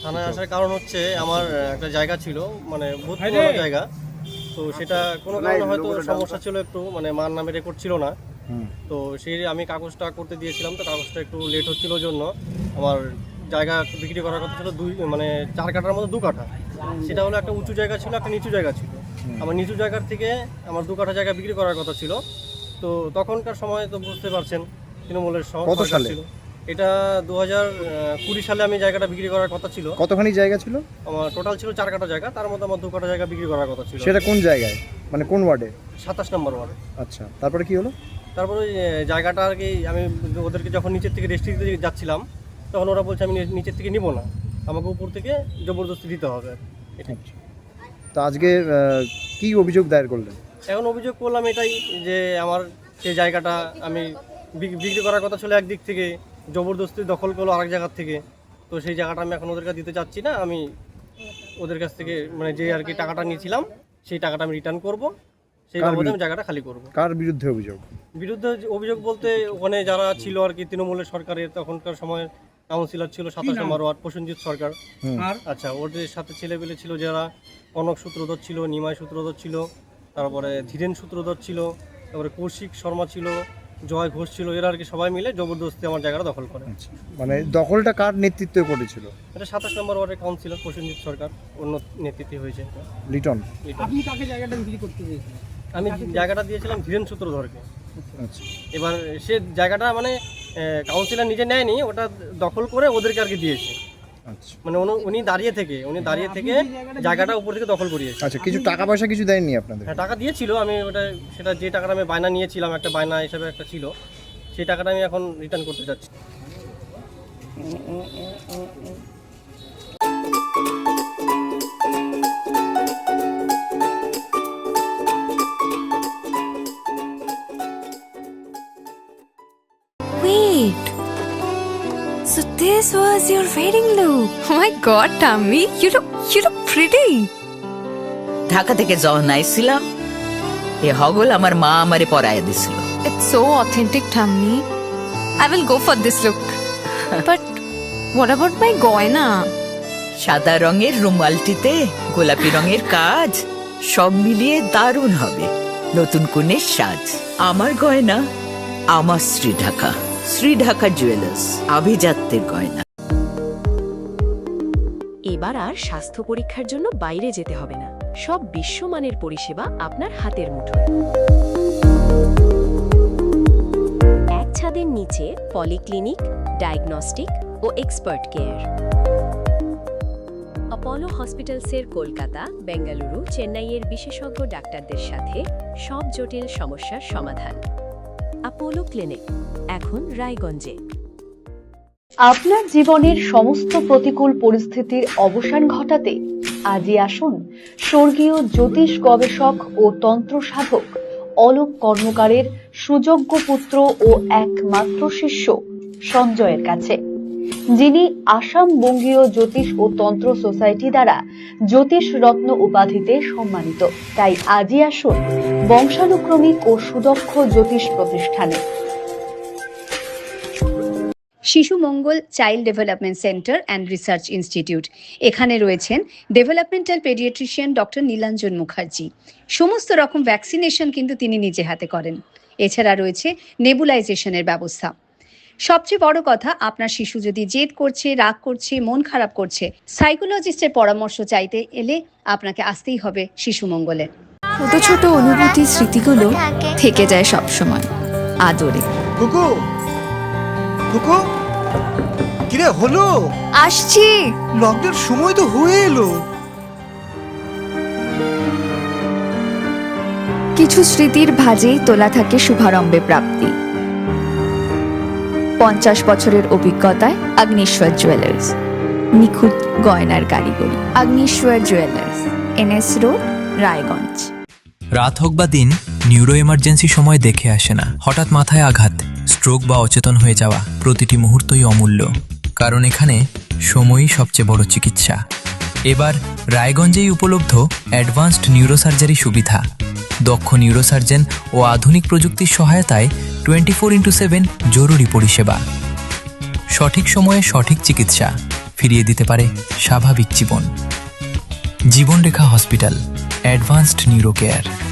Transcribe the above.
থানায় আসার কারণ হচ্ছে আমার একটা জায়গা ছিল, মানে বহুত পুরোনো জায়গা, তো সেটা কোনো কারণে হয়তো সমস্যা ছিল, একটু মানে মার নামে রেকর্ড ছিল না, তো সেই আমি কাগজটা করতে দিয়েছিলাম, তো কাগজটা একটু লেট হচ্ছিল জন্য আমার জায়গা বিক্রি করার কথা ছিল 4 কাঠার মতো 2 কাঠা। সেটা হলো একটা উঁচু জায়গা ছিল, একটা নিচু জায়গা ছিল। আমার নিচু জায়গার থেকে আমার 2 কাঠা জায়গা বিক্রি করার কথা ছিল। তো তখনকার সময় তো বুঝতে পারছেন তৃণমূলের কত সালে ছিল, এটা 2020 সালে আমি জায়গাটা বিক্রি করার কথা ছিল। কতখানি জায়গা ছিল? আমার টোটাল ছিল 4 কাঠা জায়গা, তার মধ্যে আমার 2 কাঠা জায়গা বিক্রি করার কথা ছিল। সেটা কোন জায়গায়, মানে কোন ওয়ার্ডে? 27 নম্বর ওয়ার্ডে। আচ্ছা, তারপরে কি হলো? তারপরে ওই জায়গাটা আর কি আমি ওদেরকে যখন নিচের থেকে রেস্ট্রি দিতে যাচ্ছিলাম, তখন ওরা বলছে আমি নিচের থেকে নিব না, আমাকে উপর থেকে জবরদস্তি দিতে হবে। এটা তো আজকে কি অভিযোগ দায়ের করলেন? এখন অভিযোগ করলাম এটাই যে আমার সেই জায়গাটা আমি বিক্রি করার কথা ছিল একদিক থেকে, জবরদস্তি দখল করলো আরেক জায়গার থেকে। তো সেই জায়গাটা আমি এখন ওদের কাছে দিতে চাচ্ছি না, আমি ওদের কাছ থেকে মানে যে আর কি টাকাটা নিয়েছিলাম সেই টাকাটা আমি রিটার্ন করব, সেই বাবদে আমি জায়গাটা খালি করব। কার বিরুদ্ধে অভিযোগ? বিরুদ্ধে অভিযোগ বলতে ওখানে যারা ছিল আর কি তৃণমূলের সরকারের তখনকার সময় কাউন্সিলর ছিল 27 নম্বর ওয়ার্ড প্রসেনজিৎ সরকার। আচ্ছা, ওদের সাথে ছেলেপেলে ছিল যারা কনক সূত্রধর ছিল, নিমাই সূত্রধর ছিল, তারপরে ধীরেন সূত্রধর ছিল, তারপরে কৌশিক শর্মা ছিল, জয় ঘোষ ছিল, এরা আর কি সবাই মিলে জবরদস্তি আমার জায়গাটা দখল করে। মানে দখলটা কার নেতৃত্বে করেছিল? এটা 27 নম্বর ওয়ার্ডের কাউন্সিলর প্রসেনজিৎ সরকার, অন্য নেতৃত্বে হয়েছে। লিটন। আপনি কাকে জায়গাটা বিক্রি করতে চেয়েছিলেন? আমি জায়গাটা দিয়েছিলাম ধীরেন সূত্রধরকে। আচ্ছা, এবার সে জায়গাটা মানে কাউন্সিলর নিজে নেয়নি, ওটা দখল করে ওদেরকে আর কি দিয়েছে। আচ্ছা, মানে উনি দাঁড়িয়ে থেকে জায়গাটা উপর থেকে দখল করিয়েছে। আচ্ছা, কিছু টাকা পয়সা কিছু দেয়নি আপনাদের? হ্যাঁ, টাকা দিয়েছিল, আমি সেটা যে টাকাটা আমি বায়না নিয়েছিলাম, একটা বায়না হিসাবে একটা ছিল, সেই টাকাটা আমি এখন রিটার্ন করতে চাচ্ছি। Wait. So this was your wedding look. Oh my god, Tammy, you look pretty. Dhaka থেকে যখন আইছিলাম এ হগল আমার মা আমারে পরায় দিছিল। It's so authentic, Tammy. I will go for this look. But what about my goina? সাদা রঙের রুমালটিতে গোলাপি রঙের কাজ, সব মিলিয়ে দারুণ হবে নতুন কনের সাজ। আমার গয়না আমার শ্রী ঢাকা জুয়েলার্স, আভিজাত্যের গয়না। এবার আর স্বাস্থ্য পরীক্ষার জন্য বাইরে যেতে হবে না, সব বিশ্বমানের পরিষেবা আপনার হাতের মুঠোয়। এক ছাদের নিচে পলিক্লিনিক, ডায়াগনস্টিক ও এক্সপার্ট কেয়ার। অপোলো হসপিটালসের কলকাতা, বেঙ্গালুরু, চেন্নাইয়ের বিশেষজ্ঞ ডাক্তারদের সাথে সব জটিল সমস্যার সমাধান। অপোলো ক্লিনিক এখন রায়গঞ্জে। আপনার জীবনের সমস্ত প্রতিকূল পরিস্থিতির অবসান ঘটাতে আজই আসুন স্বর্গীয় জ্যোতিষ গবেষক ও তন্ত্র সাধক অলোক কর্মকারের সুযোগ্য পুত্র ও একমাত্র শিষ্য সঞ্জয়ের কাছে, যিনি আসাম বঙ্গীয় জ্যোতিষ ও তন্ত্র সোসাইটি দ্বারা জ্যোতিষ রত্ন উপাধিতে সম্মানিত। তাই আজই আসুন বংশানুক্রমিক ও সুদক্ষ জ্যোতিষ প্রতিষ্ঠানে। Shishu Mangal child development centre and research institute. এখানে রয়েছেন developmental paediatrician doctor Nilanjan Mukherjee. সমস্ত রকম ভ্যাকসিনেশন কিন্তু তিনি নিজে হাতে করেন। এছাড়া রয়েছে নেবুলাইজেশনের ব্যবস্থা। সবচেয়ে বড় কথা, আপনার শিশু যদি জেদ করছে, রাগ করছে, মন খারাপ করছে, সাইকোলজিস্টের পরামর্শ চাইতে এলে আপনাকে আসতেই হবে শিশু মঙ্গলে। ছোট ছোট অনুভূতি, স্মৃতিগুলো থেকে যায় সব সময় আদরে। কুকু কুকু, কিরে হলো? আসছি। লকডাউন সময় তো হয়ে এলো। কিছু স্মৃতির ভাজেই তোলা থাকে শুভারম্ভে প্রাপ্তি। 50 বছরের অভিজ্ঞতায় আগ্নেশ্বর জুয়েলার্স, নিখুঁত গয়নার কারিগরি। Agneshwar jewellers, NS road, Raiganj. রাত হোক বা দিন, নিউরো এমার্জেন্সি সময় দেখে আসে না। হঠাৎ মাথায় আঘাত, স্ট্রোক বা অচেতন হয়ে যাওয়া, প্রতিটি মুহূর্তই অমূল্য, কারণ এখানে সময়ই সবচেয়ে বড় চিকিৎসা। এবার রায়গঞ্জেই উপলব্ধ অ্যাডভান্সড নিউরোসার্জারি সুবিধা। দক্ষ নিউরোসার্জন ও আধুনিক প্রযুক্তির সহায়তায় 24x7 জরুরি পরিষেবা। সঠিক সময়ে সঠিক চিকিৎসা ফিরিয়ে দিতে পারে স্বাভাবিক জীবন। জীবনরেখা হসপিটাল, অ্যাডভান্সড নিউরো কেয়ার।